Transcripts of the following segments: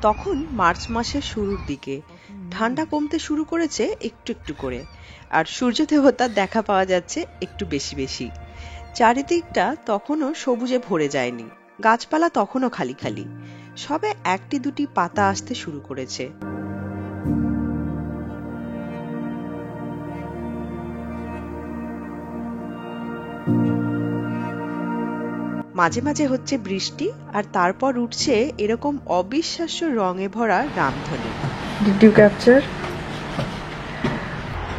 তখন মার্চ মাসের শুরুর দিকে ঠান্ডা কমতে শুরু করেছে একটু একটু করে, আর সূর্য দেবতার দেখা পাওয়া যাচ্ছে একটু বেশি বেশি। চারিদিকটা তখনও সবুজে ভরে যায়নি, গাছপালা তখনও খালি খালি, সবে একটি দুটি পাতা আসতে শুরু করেছে। মাঝে মাঝে হচ্ছে বৃষ্টি, আর তারপর উঠছে এরকম অবিশ্বাস্য রঙে ভরা রামধনু। Did you capture?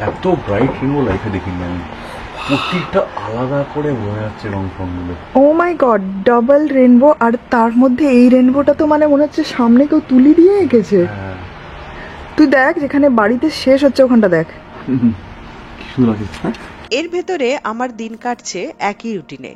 এত ব্রাইট রেনবো লাইফে দেখিনি আমি, প্রত্যেকটা আলাদা করে বোঝা যাচ্ছে রং ফর্মগুলো। ও মাই গড, ডাবল রেনবো, আর তার মধ্যে এই রেনবোটা তো মানে মনে হচ্ছে সামনে কেউ তুলি দিয়ে এঁকেছে। তুই দেখ যেখানে বাড়িতে শেষ হচ্ছে ওখানটা দেখ। এর ভেতরে আমার দিন কাটছে একই রুটিনে।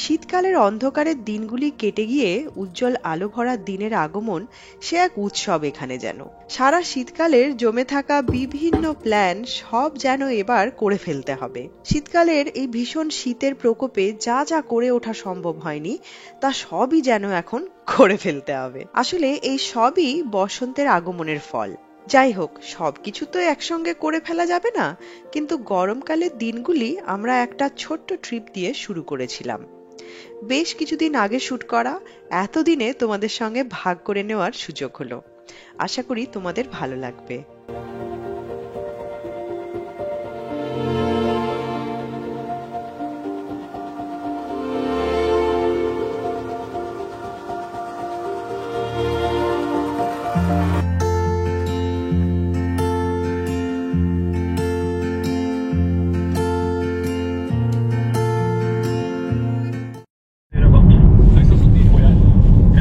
শীতকালের অন্ধকারের দিনগুলি কেটে গিয়ে উজ্জ্বল আলো ভরা দিনের আগমন, সে এক উৎসব এখানে যেন। সারা শীতকালের জমে থাকা বিভিন্ন প্ল্যান সব যেন এবার করে ফেলতে হবে। শীতকালের এই ভীষণ শীতের প্রকোপে যা যা করে ওঠা সম্ভব হয়নি, তা সবই যেন এখন করে ফেলতে হবে। আসলে এই সবই বসন্তের আগমনের ফল। যাই হোক, সবকিছু তো একসঙ্গে করে ফেলা যাবে না, কিন্তু গরমকালের দিনগুলি আমরা একটা ছোট্ট ট্রিপ দিয়ে শুরু করেছিলাম। বেশ কিছুদিন আগে শুট করা, এতদিনে তোমাদের সঙ্গে ভাগ করে নেওয়ার সুযোগ হলো। আশা করি তোমাদের ভালো লাগবে।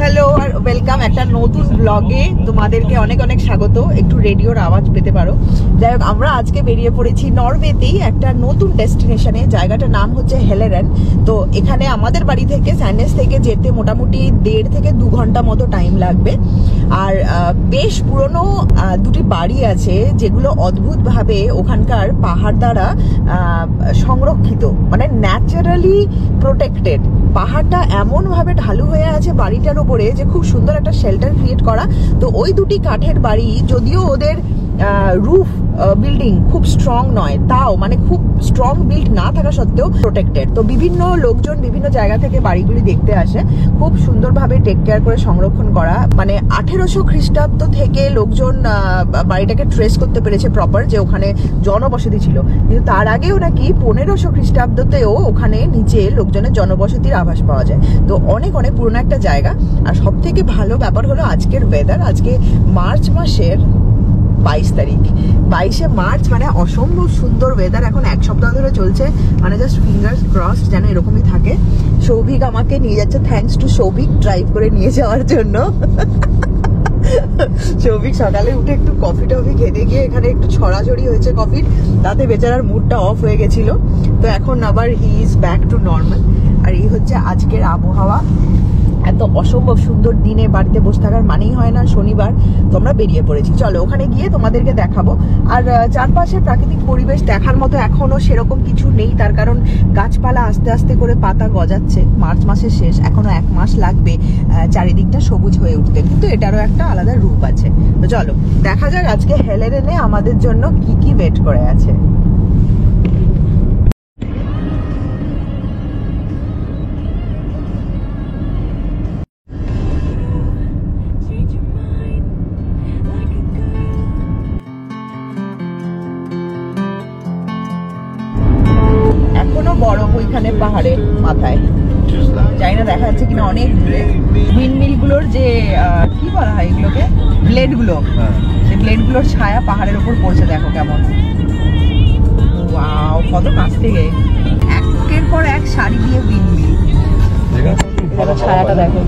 হ্যালো আর ওয়েলকাম একটা নতুন ব্লগে, তোমাদেরকে অনেক অনেক স্বাগত। একটু রেডিওর আওয়াজ পেতে পারো। যাই হোক, আমরা আজকে বেরিয়ে পড়েছি নরওয়েতেই একটা নতুন ডেস্টিনেশনে। জায়গাটার নাম হচ্ছে হেলেরেন। তো এখানে আমাদের বাড়ি থেকে, স্যান্ডেস থেকে যেতে মোটামুটি 1.5 থেকে 2 ঘন্টা মতো টাইম লাগবে। আর বেশ পুরনো দুটি বাড়ি আছে, যেগুলো অদ্ভুতভাবে ওখানকার পাহাড় দ্বারা সংরক্ষিত, মানে ন্যাচারালি প্রোটেক্টেড। পাহাড়টা এমন ভাবে ঢালু হয়ে আছে বাড়িটার উপরে যে খুব সুন্দর একটা শেল্টার ক্রিয়েট করা। তো ওই দুটি কাঠের বাড়ি, যদিও ওদের রুফ বিল্ডিং খুব স্ট্রং নয়, তাও মানে খুব স্ট্রং বিল্ড না থাকা সত্ত্বেও প্রোটেক্টেড। তো বিভিন্ন লোকজন বিভিন্ন জায়গা থেকে বাড়িগুলি দেখতে আসে, খুব সুন্দরভাবে টেক কেয়ার করে সংরক্ষণ করা। মানে 1800 খ্রিস্টাব্দ থেকে লোকজন বাড়িটাকে ট্রেস করতে পেরেছে প্রপার, যে ওখানে জনবসতি ছিল। কিন্তু তার আগেও নাকি 1500 খ্রিস্টাব্দতেও ওখানে নিচে লোকজনের জনবসতির আভাস পাওয়া যায়। তো অনেক অনেক পুরনো একটা জায়গা। আর সব থেকে ভালো ব্যাপার হলো আজকের ওয়েদার। আজকে মার্চ মাসের 22 তারিখ, 22শে মার্চ, মানে অসম্ভব সুন্দর ওয়েদার। এখন 1 সপ্তাহ ধরে চলছে, মানে জাস্ট ফিঙ্গার্স ক্রসড যেন এরকমই থাকে। সৌভিক আমাকে নিয়ে যাচ্ছে, থ্যাঙ্কস টু সৌভিক ড্রাইভ করে নিয়ে যাওয়ার জন্য। সৌভিক সকালে উঠে একটু কফি টফি খেতে গিয়ে এখানে একটু ছড়াছড়ি হয়েছে কফির, তাতে বেচারার মুডটা অফ হয়ে গেছিল। তো এখন আবার he is back to normal. আর এই হচ্ছে আজকের আবহাওয়া। এত অসম্ভব সুন্দর দিনে বাড়িতে বসে থাকার মানেই হয় না। শনিবার তোমরা বেরিয়ে পড়েছি, চলো ওখানে গিয়ে তোমাদেরকে দেখাবো। আর চারপাশে প্রাকৃতিক পরিবেশ দেখার মতো এখনো সেরকম কিছু নেই, তার কারণ গাছপালা আস্তে আস্তে করে পাতা গজাচ্ছে। মার্চ মাসের শেষ, এখনো 1 মাস লাগবে চারিদিকটা সবুজ হয়ে উঠতে, কিন্তু এটারও একটা আলাদা রূপ আছে। তো চলো দেখা যাক আজকে হেলেরেনে আমাদের জন্য কি কি ওয়েট করে আছে। বরফ ওইখানে পাহাড়ের মাথায়, জানি না দেখা যাচ্ছে কিনা, অনেক দূরে। উইন্ডমিল গুলোর যে কি বলা হয় এগুলোকে, ব্লেড গুলো, সেই ব্লেড গুলোর ছায়া পাহাড়ের উপর পড়ছে। দেখো কেমন, ওয়াও, কত কাছ থেকে একের পর এক সারি দিয়ে উইন্ডমিল। ছায়াটা দেখো।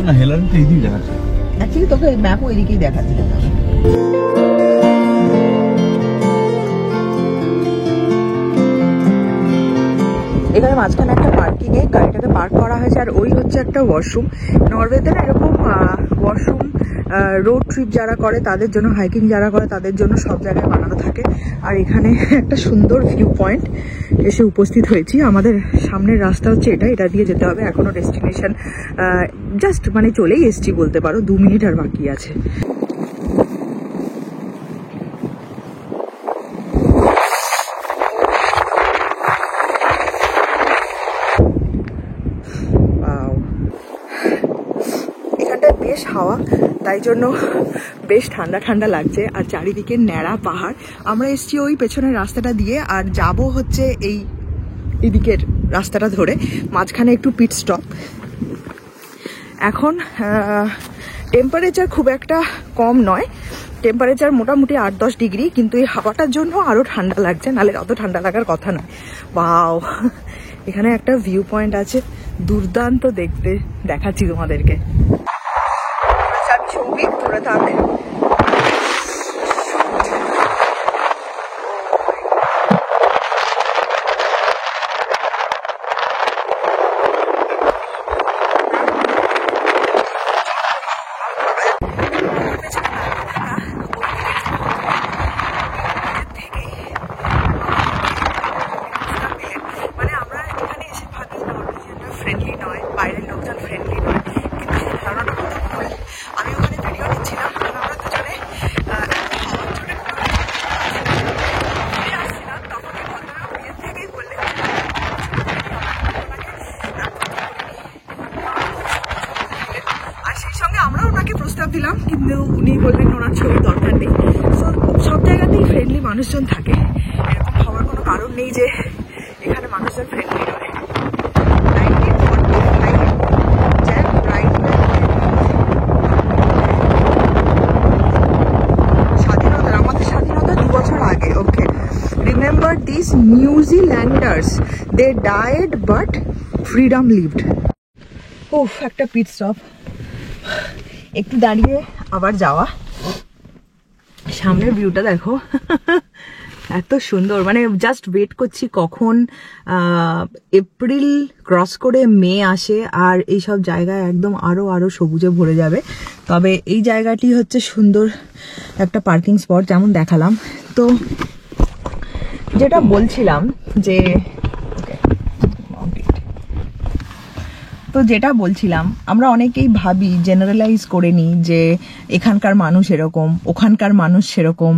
না হেলারি তো এইদিকে দেখাচ্ছে, অ্যাকচুয়ালি তোকে ম্যাপও এদিকেই দেখাচ্ছে। এখানে মাঝখানে একটা পার্কিং এ গাড়িটাকে পার্ক করা হয়েছে, আর ওই হচ্ছে একটা ওয়াশরুম। নরওয়েতে না এরকম ওয়াশরুম রোড ট্রিপ যারা করে তাদের জন্য, হাইকিং যারা করে তাদের জন্য সব জায়গায় বানানো থাকে। আর এখানে একটা সুন্দর ভিউ পয়েন্ট এসে উপস্থিত হয়েছি। আমাদের সামনের রাস্তা হচ্ছে এটা দিয়ে যেতে হবে। এখনো ডেস্টিনেশন জাস্ট মানে চলেই এসছি বলতে পারো, 2 মিনিট আর বাকি আছে। এখানটায় বেশ হাওয়া, তাই জন্য বেশ ঠান্ডা ঠান্ডা লাগছে। আর চারিদিকে ন্যাড়া পাহাড়। আমরা এসছি ওই পেছনের রাস্তাটা দিয়ে, আর যাব হচ্ছে এইদিকের রাস্তাটা ধরে। মাঝখানে একটু পিট স্টপ। এখন টেম্পারেচার খুব একটা কম নয়, টেম্পারেচার মোটামুটি 8-10 ডিগ্রি, কিন্তু এই হাওয়াটার জন্য আরো ঠান্ডা লাগছে, নাহলে অত ঠান্ডা লাগার কথা নয়। বাও, এখানে একটা ভিউ পয়েন্ট আছে দুর্দান্ত দেখতে, দেখাচ্ছি তোমাদেরকে। আমি সৌভিক, তোরা থাক। প্রস্তাব দিলাম, কিন্তু উনি বললেন ওনার ছবির দরকার নেই। সো সব জায়গাতেই ফ্রেন্ডলি মানুষজন থাকে, এরকম হওয়ার কোনো কারণ নেই যে এখানে মানুষজন ফ্রেন্ডলি নয়। স্বাধীনতার, আমাদের স্বাধীনতা 2 বছর আগে। Okay, remember this New Zealanders, they died but freedom lived. উফ, একটা পিট স্টপ, একটু দাঁড়িয়ে আবার যাওয়া। সামনের ভিউটা দেখো, এত সুন্দর। মানে জাস্ট ওয়েট করছি কখন এপ্রিল ক্রস করে মে আসে আর এইসব জায়গায় একদম আরো সবুজে ভরে যাবে। তবে এই জায়গাটি হচ্ছে সুন্দর একটা পার্কিং স্পট, যেমন দেখালাম। তো যেটা বলছিলাম যে আমরা অনেকেই ভাবি, জেনারেলাইজ করে নিই যে এখানকার মানুষ এরকম, ওখানকার মানুষ সেরকম।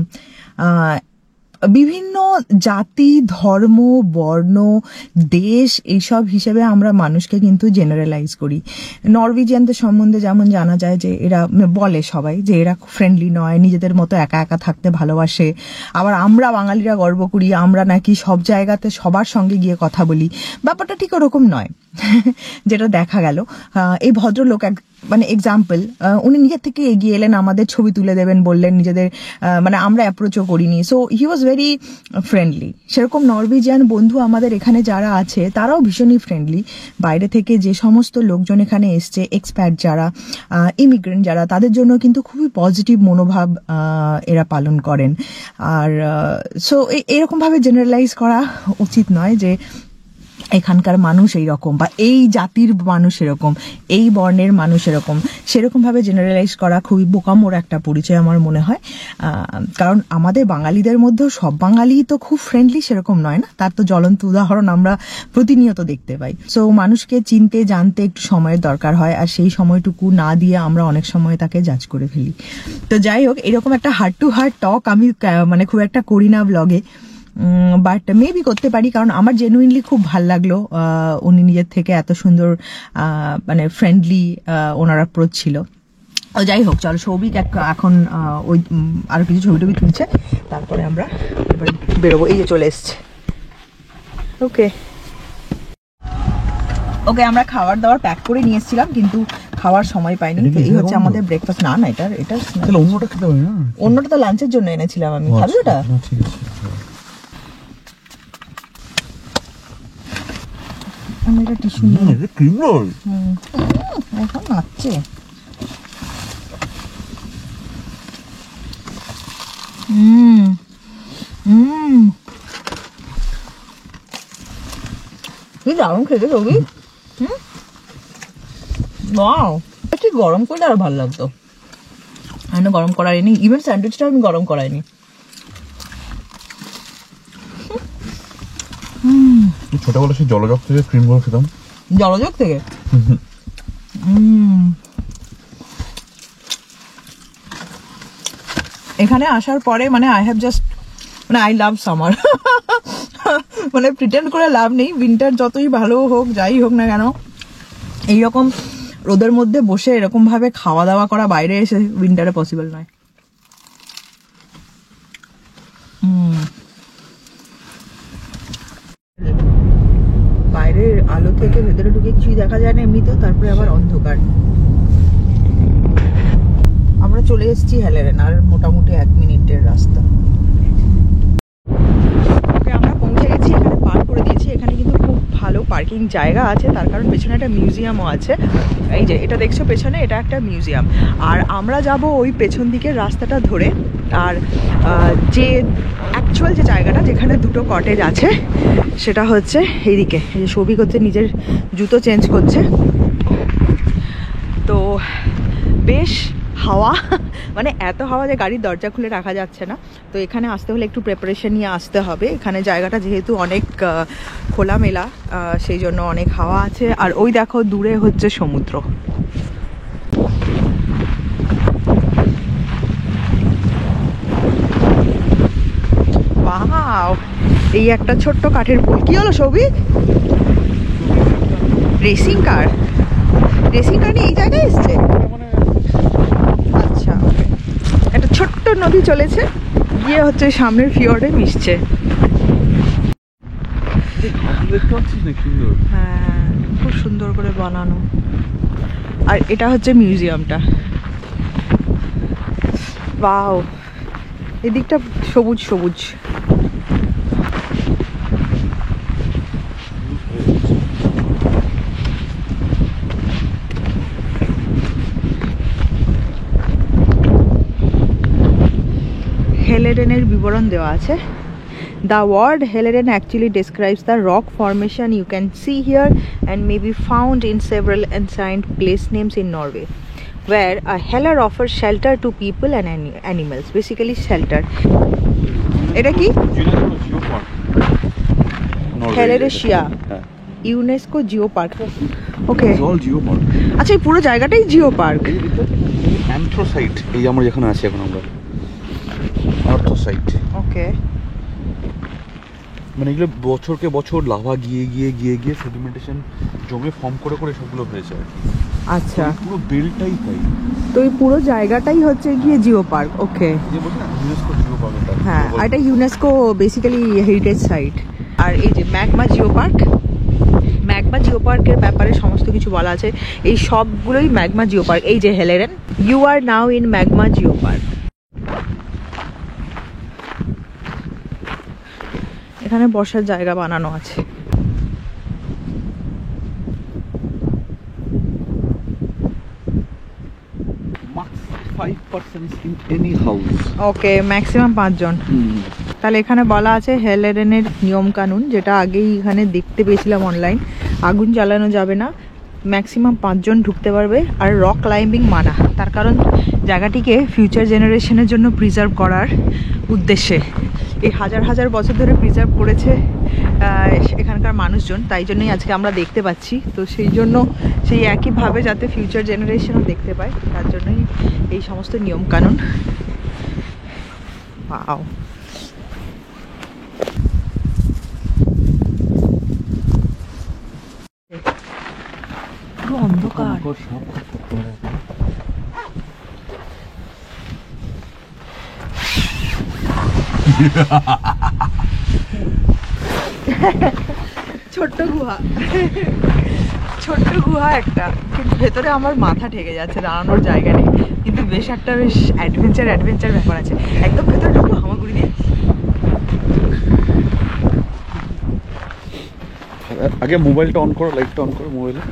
বিভিন্ন জাতি, ধর্ম, বর্ণ, দেশ এইসব হিসেবে আমরা মানুষকে কিন্তু জেনারেলাইজ করি। নরওয়েজিয়ানদের সম্বন্ধে যেমন জানা যায় যে এরা বলে সবাই যে এরা ফ্রেন্ডলি নয়, নিজেদের মতো একা একা থাকতে ভালোবাসে। আবার আমরা বাঙালিরা গর্ব করি আমরা নাকি সব জায়গাতে সবার সঙ্গে গিয়ে কথা বলি। ব্যাপারটা ঠিক ওরকম নয় যেটা দেখা গেল। এই ভদ্রলোক মানে এক্সাম্পল, উনি নিজের থেকে এগিয়ে এলেন, আমাদের ছবি তুলে দেবেন বললেন, নিজেদের মানে আমরা অ্যাপ্রোচও করিনি। So he was very friendly. সেরকম নরওয়েজিয়ান বন্ধু আমাদের এখানে যারা আছে তারাও ভীষণই ফ্রেন্ডলি। বাইরে থেকে যে সমস্ত লোকজন এখানে এসছে, এক্সপ্যাট যারা, ইমিগ্রেন্ট যারা, তাদের জন্য কিন্তু খুবই পজিটিভ মনোভাব এরা পালন করেন। আর সো এরকমভাবে জেনারেলাইজ করা উচিত নয় যে এখানকার মানুষ এইরকম বা এই জাতির মানুষ এরকম, এই বর্ণের মানুষ এরকম। সেরকমভাবে জেনারেলাইজ করা খুবই বোকামোর একটা পরিচয় আমার মনে হয়। কারণ আমাদের বাঙালিদের মধ্যেও সব বাঙালি তো খুব ফ্রেন্ডলি সেরকম নয় না, তার তো জ্বলন্ত উদাহরণ আমরা প্রতিনিয়ত দেখতে পাই। সো মানুষকে চিনতে জানতে একটু সময়ের দরকার হয়, আর সেই সময়টুকু না দিয়ে আমরা অনেক সময় তাকে জাজ করে ফেলি। তো যাই হোক, এরকম একটা হার্ট টু হার্ট টক আমি মানে খুব একটা করি না ব্লগে, বাট মেবি করতে পারি, কারণ আমার জেনুইনলি খুব ভাল লাগলো। উনি নিজের থেকে এত সুন্দর মানে ফ্রেন্ডলি ওনার অ্যাপ্রোচ ছিল। যাই হোক, চলো, সৌভিক এখন ওই আরো কিছু ছবি টবি তুলছে, তারপরে আমরা এবার বেরোবো। এই যে চলে এসছে। ওকে, আমরা খাবার দাবার প্যাক করে নিয়ে এসেছিলাম, কিন্তু খাওয়ার সময় পাইনি। এই হচ্ছে আমাদের ব্রেকফাস্ট। না না, এটা অন্যটা খেতে হবে না, অন্যটা তো লাঞ্চের জন্য এনেছিলাম আমি। খাবি ওটা? ঠিক আছে, আমি এটা টিস্যু নিয়ে ক্রিম রোল এখন নাচছে। কি দারুণ খেতে ছবি। ওয়াও, ঠিক গরম করলে আরো ভালো লাগতো। আমি গরম করাইনি, ইভেন স্যান্ডউইচটা আমি গরম করাইনি। ছোটবেলা সেই জলজগ থেকে ক্রিম রোল খেতাম। জলজগ থেকে? এখানে আসার পরে মানে আই হ্যাভ জাস্ট মানে আই লাভ সামার। মানে প্রিটেন্ড করে লাভ নেই, উইন্টার যতই ভালো হোক যাই হোক না কেন, এইরকম রোদের মধ্যে বসে এরকম ভাবে খাওয়া দাওয়া করা বাইরে এসে উইন্টারে পসিবল নয়। বাইরের আলো থেকে ভেতরে ঢুকে কিছুই দেখা যায় না এমনিতেও, তারপরে আবার অন্ধকার। আমরা চলে এসেছি হেলেরেন, আর মোটামুটি 1 মিনিটের রাস্তা। আমরা পৌঁছে গেছি, এখানে পার্ক করে দিয়েছি। এখানে কিন্তু খুব ভালো পার্কিং জায়গা আছে, তার কারণ পেছনে একটা মিউজিয়ামও আছে। এই যে এটা দেখছো পেছনে, এটা একটা মিউজিয়াম। আর আমরা যাব ওই পেছন দিকের রাস্তাটা ধরে। আর যে অ্যাকচুয়াল যে জায়গাটা যেখানে দুটো কটেজ আছে সেটা হচ্ছে এইদিকে। এই যে সৌভিক হচ্ছে নিজের জুতো চেঞ্জ করছে। তো বেশ হাওয়া, মানে এত হাওয়া যে গাড়ির দরজা খুলে রাখা যাচ্ছে না। তো এখানে আসতে হলে একটু প্রিপারেশন নিয়ে আসতে হবে। এখানে জায়গাটা যেহেতু অনেক খোলামেলা, সেই জন্য অনেক হাওয়া আছে। আর ওই দেখো দূরে হচ্ছে সমুদ্র। ওয়াও, এই একটা ছোট্ট কাঠের পুল। কি হলো Souvik? Racing car? Racing car নিয়ে এই জায়গায় এসছে? আচ্ছা, একটা ছোট্ট নদী চলেছে, গিয়ে হচ্ছে সামনের ফিওর্ডে মিশছে। হ্যাঁ, খুব সুন্দর করে বানানো। আর এটা হচ্ছে মিউজিয়ামটা। ওয়াও, এদিকটা সবুজ সবুজ। হেলেরেনের বিবরণ দেওয়া আছে। The word Heleren actually describes the rock formation you can see here and may be found in several ancient place names in Norway, where a heller offers shelter to people and animals. Basically shelter. এটা কি? হেলেরেশিয়া UNESCO Jio park. ওকে, all Jio park. আচ্ছা, এই পুরো জায়গাটাই Jio park. অ্যান্থ্রোসাইট, এই যে আমরা যেখানে আছি এখন, আমরা অ্যান্থ্রোসাইট। ওকে, মানে এগুলো বছরকে বছর লাভা গিয়ে গিয়ে গিয়ে গিয়ে সেডিমেন্টেশন জমে ফর্ম করে করে সবগুলো হয়েছে আর কি। আচ্ছা, পুরো বেলটাই তাই। তো এই পুরো জায়গাটাই হচ্ছে গিয়ে জিও পার্ক। ওকে, যে বলছে না ইউনেস্কো জিও পার্ক। হ্যাঁ, এটা ইউনেস্কো বেসিক্যালি হেরিটেজ সাইট। আর এই যে magma geo park, magma Jio পার্কের ব্যাপারে সমস্ত কিছু বলা আছে। এই সবগুলোই ম্যাগমা জিও পার্ক। এই যে হেলেরেন, you are now in magma geo park. এখানে বসার জায়গা বানানো আছে। ওকে, ম্যাক্সিমাম 5 জন। তাহলে এখানে বলা আছে হেলেরেনের নিয়ম কানুন, যেটা আগেই এখানে দেখতে পেয়েছিলাম অনলাইন। আগুন জ্বালানো যাবে না, ম্যাক্সিমাম 5 জন ঢুকতে পারবে, আর রক ক্লাইম্বিং মানা। তার কারণ জায়গাটিকে ফিউচার জেনারেশনের জন্য প্রিজার্ভ করার উদ্দেশ্যে এই হাজার হাজার বছর ধরে প্রিজার্ভ করেছে এখানকার মানুষজন, তাই জন্যই আজকে আমরা দেখতে পাচ্ছি। তো সেই জন্য সেই একইভাবে যাতে ফিউচার জেনারেশনও দেখতে পায়, তার জন্যই এই সমস্ত নিয়ম কানুন। ওয়াও, পুরো অন্ধকার। ছোট্ট গুহা, ছোট্ট গুহা একটা, কিন্তু ভেতরে আমার মাথা ঠেকে যাচ্ছে, দাঁড়ানোর জায়গা নেই। কিন্তু বেশ একটা বেশ অ্যাডভেঞ্চার ব্যাপার আছে। একদম ভেতরে ঢুকবো হামাগুড়ি দিয়ে। আগে মোবাইলটা অন করো, লাইটটা অন করো মোবাইলে।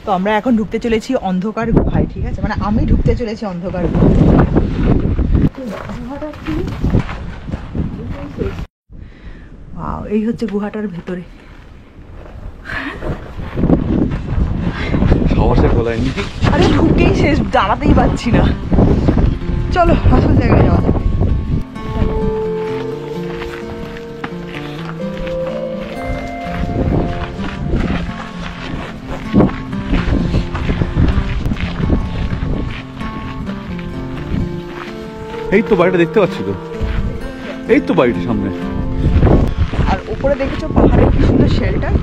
তো আমরা এখন ঢুকতে চলেছি অন্ধকার গুহায়, ঠিক আছে, মানে আমি ঢুকতে চলেছি অন্ধকার গুহায়। এই হচ্ছে গুহাটার ভেতরে। আরে ঢুকেই শেষ, দাঁড়াতেই পারছি না। চলো আসল জায়গায় যাওয়া যাক। এই তো বাড়িটা দেখতে পাচ্ছি তো, এই তো বাড়িটার সামনে। আর উপরে দেখেছো পাহাড়ের কি সুন্দর shelter.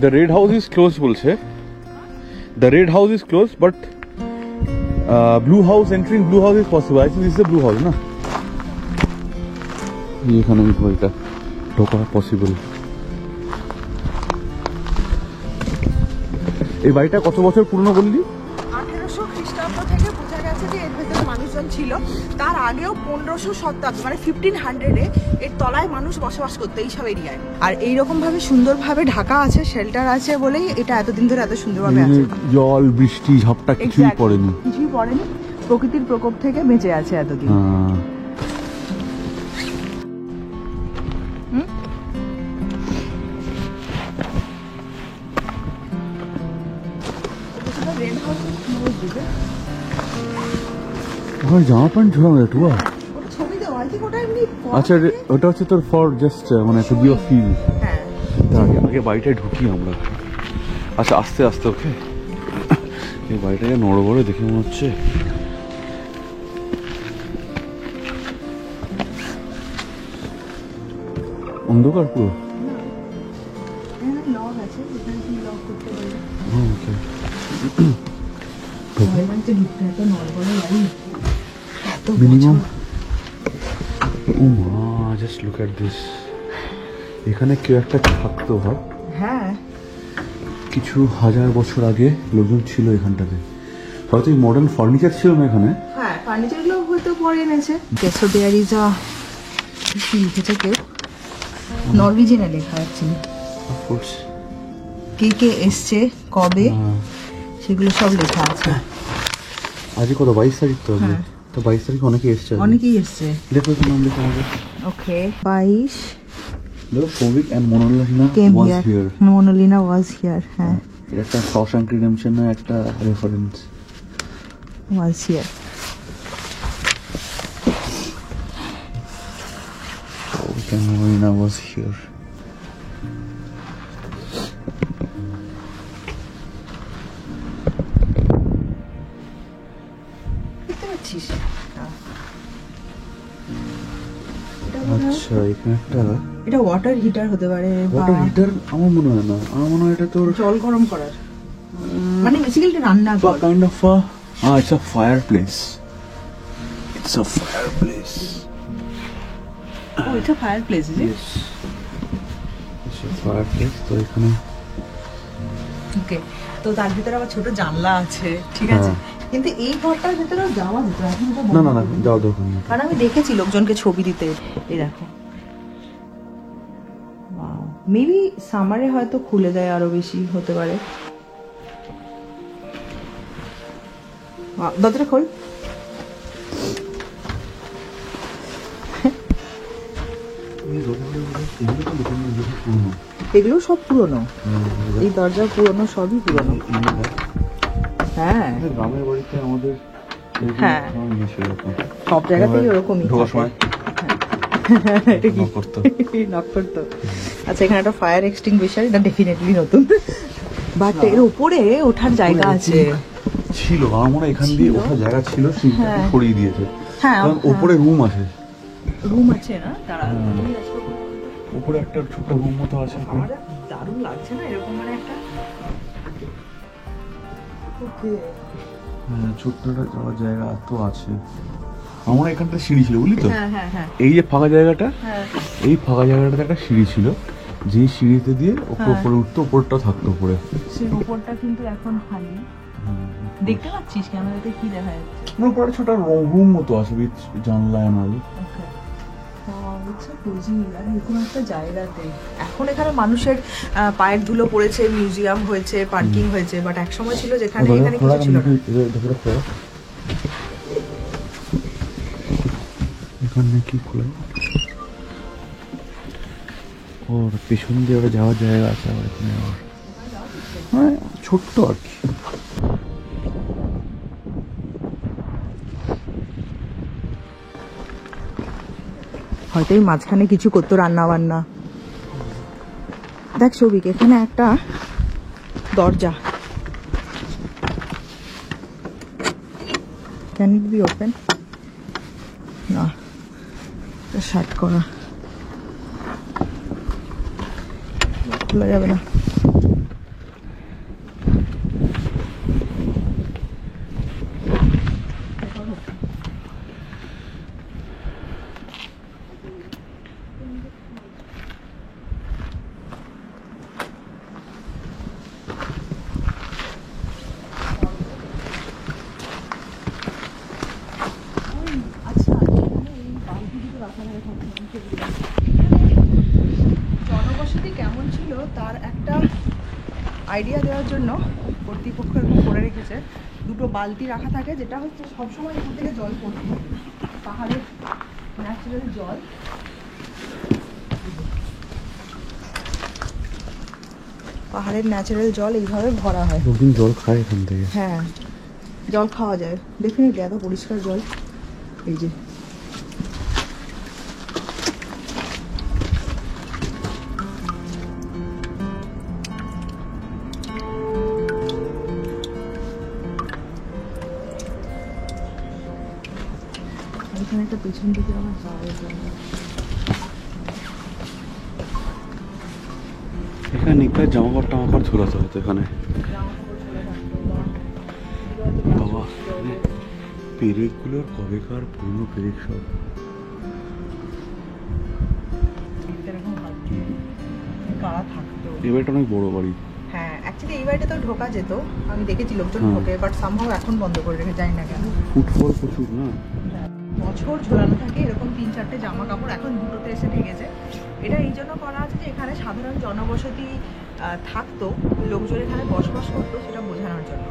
The Red House is closed বলছে। The Red House is closed, but Blue House, entering Blue House is possible. I think this is the Blue House, না? এখানে এটা ঢোকা পসিবল। এই বাড়িটা কত বছর পুরনো বললি? 1800 খ্রিস্টাব্দ থেকে বোঝা গেছে যে এর ভেতরে মানুষজন ছিল। তার আগেও 1500 শতাব্দী মানে 1500-এ এর তলায় মানুষ বসবাস করতো এইসব এরিয়ায়। আর এইরকম ভাবে সুন্দরভাবে ঢাকা আছে, শেল্টার আছে বলেই এটা এতদিন ধরে এত সুন্দরভাবে আছে। জল বৃষ্টি ঝাপটা কিছুই পড়েনি, কিছুই পড়েনি, প্রকৃতির প্রকোপ থেকে বেঁচে আছে এতদিন। জামা প্যান্ট ঝোলানো একটু। ছবি দেওয়া, আই থিঙ্ক ওটা এমনি। আচ্ছা ওটা হচ্ছে তোর ফর জাস্ট মানে একটা ভিউ অফ ফিল। আগে বাড়িটায় ঢুকি আমরা। আচ্ছা আস্তে আস্তে, ওকে। এই বাড়িটাকে নড়বড়ে দেখে মনে হচ্ছে। অন্ধকার পুরো। মিনিমাম ও মা, জাস্ট লুক এট দিস। এখানে কেউ একটা থাকতো, ভাব। হ্যাঁ, কিছু হাজার বছর আগে লোকজন ছিল এখানটাতে। হয়তো এই মডার্ন ফার্নিচার ছিল না এখানে। হ্যাঁ, ফার্নিচারগুলো হয়তো পরে এনেছে। সো দেয়ার ইজ আ, কি লিখেছে কেউ, নরওয়েজিয়ানে লেখা আছে। অফকোর্স কে কে এসছে, কবে, সেগুলো সব লেখা আছে। আজকে কত, 22 তারিখ তো? তো 22 তারিখে অনেকেই এসছে। অনেকেই এসছে। দেখো তো নাম লেখা আছে। ওকে, 22। দেখো Souvik and Monalina was here. Monalina was here. হ্যাঁ, এটা একটা শশাঙ্ক রিডেম্পশনের একটা reference. Was here. Souvik and Monalina was here. দেখতে পাচ্ছিস? আচ্ছা, এখানে একটা, এটা ওয়াটার হিটার হতে পারে। ওয়াটার হিটার আমার মনে হয় না, আমার মনে হয় এটা তোর জল গরম করার, মানে বেসিক্যালি রান্না করার kind of it's a fireplace. It's a fireplace. Oh, it's a fireplace, is it? Yes. It's a fireplace. তো এখানে ওকে, তো তার ভিতরে আবার ছোট জানলা আছে, ঠিক আছে, কিন্তু এই ঘরটার ভিতরে যাওয়া যেত এখন। না না না, যাও দরকার নেই। কারণ আমি দেখেছি লোকজনকে ছবি দিতে। এই দেখো, মেবি সামারে হয়তো খুলে দেয়, আরো বেশি হতে পারে। দরজাটা খোল। এগুলো সব পুরনো, এই দরজা পুরনো, সবই পুরনো। হ্যাঁ, গ্রামের বাড়িতে আমাদের হ্যাঁ সব জায়গাতেই ওরকমই। ঢোকার সময় নক করতো। আচ্ছা, এখানে একটা ফায়ার এক্সটিংগুইশার, এটা ডেফিনেটলি নতুন, বাট এর উপরে ওঠার জায়গা আছে। ছিল আমার মনে হয় এখান দিয়ে ওঠার জায়গা ছিল, সিঁড়িটাকে সরিয়ে দিয়েছে। হ্যাঁ, উপরে রুম আছে। রুম আছে না? তারা উপরে একটা ছোট রুম মতো আছে। দারুণ লাগছে না এরকম, মানে একটা ছোট্ট একটা যাওয়ার জায়গা তো আছে। আমার এখানটা সিঁড়ি ছিল, বুঝলি তো? হ্যাঁ। এই যে ফাঁকা জায়গাটা, এই ফাঁকা জায়গাটাতে একটা সিঁড়ি ছিল, যে সিঁড়িতে দিয়ে উপরে উঠতো, উপরটা থাকতো উপরে। সেই উপরটা কিন্তু এখন খালি। দেখতে পাচ্ছিস ক্যামেরাতে কি দেখা যাচ্ছে? না, উপরে ছোট রুম মতো আছে, জানলা এনাল। এরকম একটা জায়গাতে এখন এখানে মানুষের পায়ের ধুলো পড়েছে, মিউজিয়াম হয়েছে, পার্কিং হয়েছে, বাট এক সময় ছিল যেখানে এখানে কিছু ছিল না। এখানে কি খোলা? ওর পেছন দিয়ে ওরা যাওয়ার জায়গা আছে আবার এখানে, মানে ছোট্ট আর কি। হয়তো এই মাঝখানে কিছু করতো, রান্না বান্না। দেখ সৌভিক, এখানে একটা দরজা, ক্যান ইট বি ওপেন? না, শাট করা, খোলা যাবে না। জনবসতি কেমন ছিল তার একটা আইডিয়া দেওয়ার জন্য কর্তৃপক্ষ এরকম করে রেখেছে, দুটো বালতি রাখা থাকে, যেটা হচ্ছে সবসময় এখান থেকে জল পড়ছে, পাহাড়ের ন্যাচারাল জল। পাহাড়ের ন্যাচারাল জল এইভাবে ভরা হয়। লোকজন জল খায় এখান থেকে। হ্যাঁ, জল খাওয়া যায় ডেফিনেটলি, এত পরিষ্কার জল। এই যে এখানে একটা পেছন দিকে আমার যাওয়ার জন্য এখানে নিকার জামা কাপড় টামা কাপড় ঝোলাতে হতো এখানে। বাবা, পেরেকগুলোর কবেকার পুরনো পেরেক সব। কারা থাকতো। এই বাড়িটা অনেক বড় বাড়ি। হ্যাঁ, অ্যাকচুয়ালি এই বাড়িতে তো ঢোকা যেত, আমি দেখেছি লোকজন ঢোকে, বাট সামহাও এখন বন্ধ করে রেখে, জানি না কেন। ফুটফল প্রচুর না, বছর ঝোলানো থাকে এরকম 3-4টে জামা কাপড়, এখন দুটোতে এসে ঢেকেছে। এটা এই জন্য করা আছে যে এখানে সাধারণ জনবসতি থাকতো, লোকজন এখানে বসবাস করতো, সেটা বোঝানোর জন্য।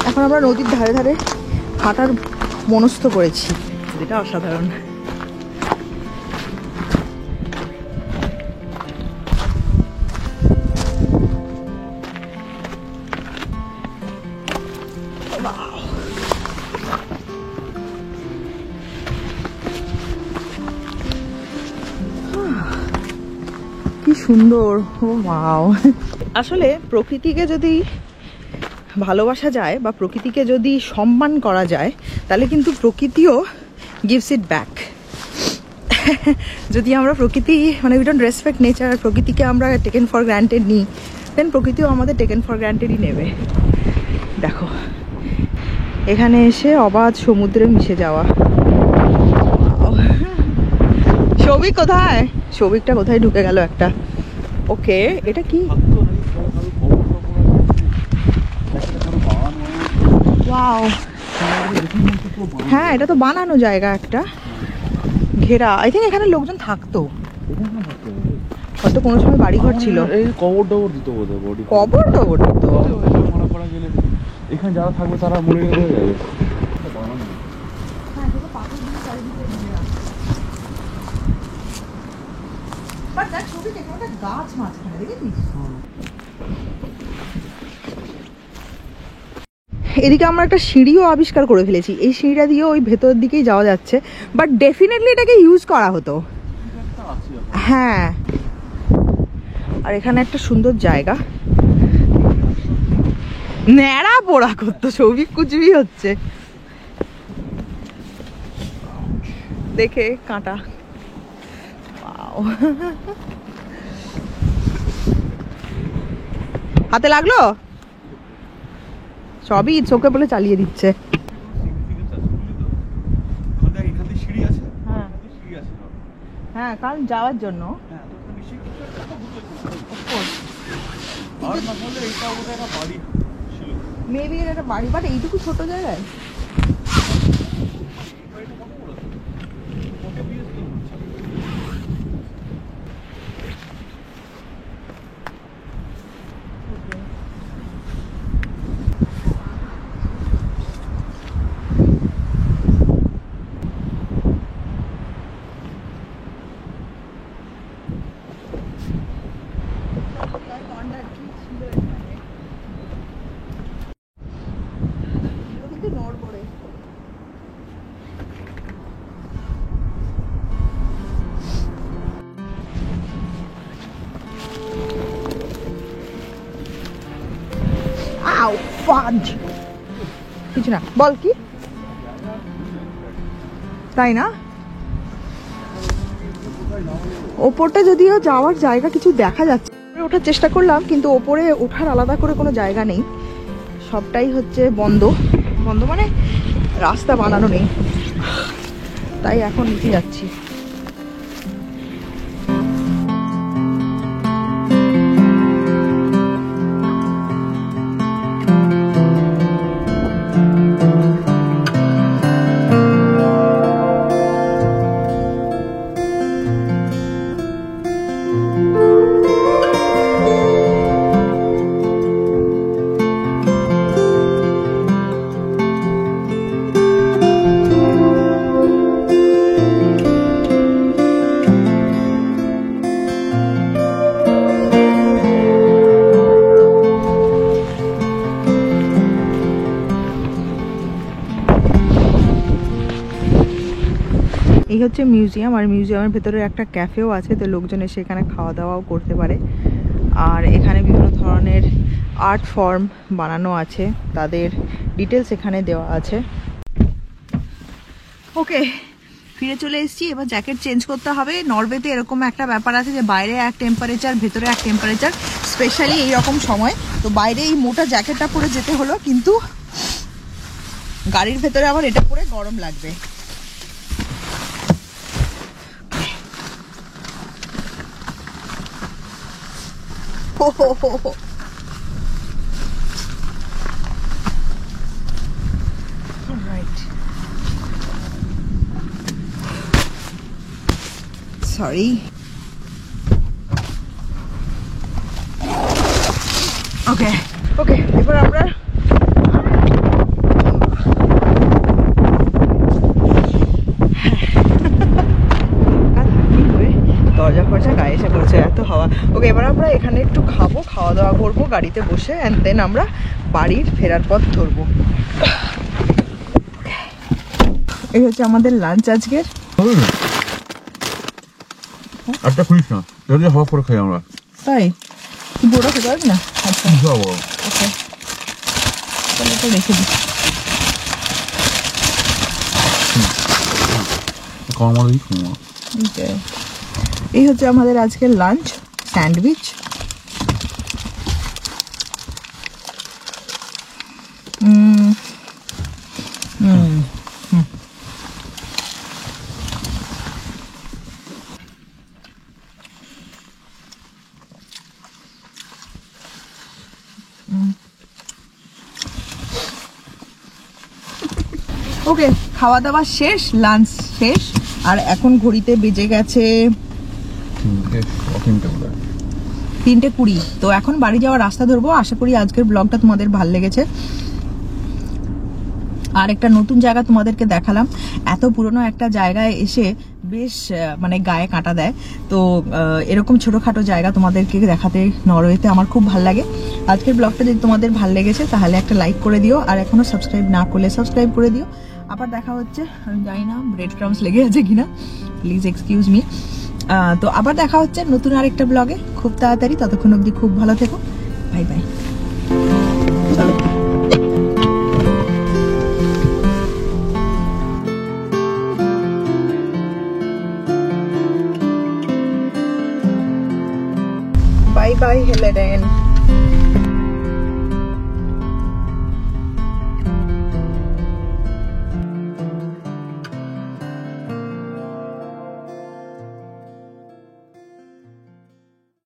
এখন আমরা নদীর ধারে ধারে হাঁটার মনস্থ করেছি, যেটা অসাধারণ। কি সুন্দর, ও ওয়াও। আসলে প্রকৃতিকে যদি ভালোবাসা যায় বা প্রকৃতিকে যদি সম্মান করা যায়, তাহলে কিন্তু প্রকৃতিও গিভস ইট ব্যাক। যদি আমরা প্রকৃতি মানে উই ডোন্ট রেসপেক্ট নেচার, প্রকৃতিকে আমরা টেকেন ফর গ্রান্টেড নিই, দেন প্রকৃতিও আমাদের টেকেন ফর গ্রান্টেডই নেবে। দেখো, এখানে এসে অবাধ সমুদ্রে মিশে যাওয়া। সৌভিক কোথায়? সৌভিকটা কোথায় ঢুকে গেল একটা। ওকে, এটা কি? ওয়াও, হ্যাঁ এটা তো বানানো জায়গা একটা ঘেরা। আই থিঙ্ক এখানে লোকজন থাকতো, হয়তো কোনো সময় বাড়ি ঘর ছিল। কবর ডবর দিত বোধহয়, বডি কবর টবর দিত। মনে করা গেলে এখানে যারা থাকবে তারা মরে হয়ে যাবে। গাছ মাঝখানে দেখেছিস? এদিকে আমরা একটা সিঁড়িও আবিষ্কার করে ফেলেছি। এই সিঁড়িটা দিয়ে ওই ভেতরের দিকেই যাওয়া যাচ্ছে, বাট ডেফিনেটলি এটাকে ইউজ করা হতো। হ্যাঁ, আর এখানে একটা সুন্দর জায়গা। ন্যাড়া পোড়া করতো, সৌভিক কুচবি হচ্ছে দেখে কাঁটা। হাতে লাগলো, সবই চোখে বলে চালিয়ে দিচ্ছে। হ্যাঁ, কারণ যাওয়ার জন্য মেবি এটা একটা বাড়ি, বাট এইটুকু ছোট জায়গায়। কিছু না, বল কি তাই না? ওপরটা যদিও যাওয়ার জায়গা কিছু দেখা যাচ্ছে, ওঠার চেষ্টা করলাম কিন্তু ওপরে ওঠার আলাদা করে কোনো জায়গা নেই, সবটাই হচ্ছে বন্ধ। বন্ধ মানে রাস্তা বানানো নেই, তাই এখন নিচে যাচ্ছি। এই হচ্ছে মিউজিয়াম, আর মিউজিয়ামের ভেতরে একটা ক্যাফেও আছে, তো লোকজন এসে এখানে খাওয়া দাওয়াও করতে পারে। আর এখানে বিভিন্ন ধরনের আর্ট ফর্ম বানানো আছে, তাদের ডিটেলস এখানে দেওয়া আছে। ওকে, ফিরে চলে এসেছি। এবার জ্যাকেট চেঞ্জ করতে হবে। নরওয়েতে এরকম একটা ব্যাপার আছে যে বাইরে এক টেম্পারেচার, ভেতরে এক টেম্পারেচার, স্পেশালি এইরকম সময়। তো বাইরে এই মোটা জ্যাকেটটা পরে যেতে হলো, কিন্তু গাড়ির ভেতরে আবার এটা পরে গরম লাগবে। Right. Sorry. Okay. Okay, এবার আমরা দরজা ফরজা গায়ে এসে পড়ছে, এত হাওয়া। ওকে, এবার আমরা এখানে একটু খাবো, খাওয়া দাওয়া করবো গাড়িতে বসে, অ্যান্ড দেন আমরা বাড়ির ফেরার পথ ধরবো। এই হচ্ছে আমাদের লাঞ্চ আজকের। একটা খুলিস না, যদি হাওয়া করে খাই আমরা। তাই বড় খেতে পারবি না? আচ্ছা, ওকে, তাহলে এটা রেখে দিই। এই হচ্ছে আমাদের আজকের লাঞ্চ, স্যান্ডউইচ। ওকে, খাওয়া দাওয়া শেষ, লাঞ্চ শেষ, আর এখন ঘড়িতে বেজে গেছে 3:20। তো এখন বাড়ি যাওয়ার রাস্তা ধরবো। আশা করি আজকের ব্লগটা তোমাদের ভালো লেগেছে। আর একটা নতুন জায়গা তোমাদেরকে দেখালাম। এত পুরনো একটা জায়গায় এসে বেশ মানে গায়ে কাঁটা দেয়। তো এরকম ছোটখাটো জায়গা তোমাদেরকে দেখাতে নরওয়েতে আমার খুব ভালো লাগে। আজকের ব্লগটা যদি তোমাদের ভালো লেগেছে তাহলে একটা লাইক করে দিও, আর এখনো সাবস্ক্রাইব না করলে সাবস্ক্রাইব করে দিও। আবার দেখা হচ্ছে, আমি জানি না ব্রেড ক্রামস লেগে আছে কিনা, প্লিজ এক্সকিউজ মি। তো আবার দেখা হচ্ছে নতুন আরেকটা ব্লগে খুব তাড়াতাড়ি। ততক্ষণ অবধি খুব ভালো থেকো, বাই বাই। চলো। Bye bye Helene.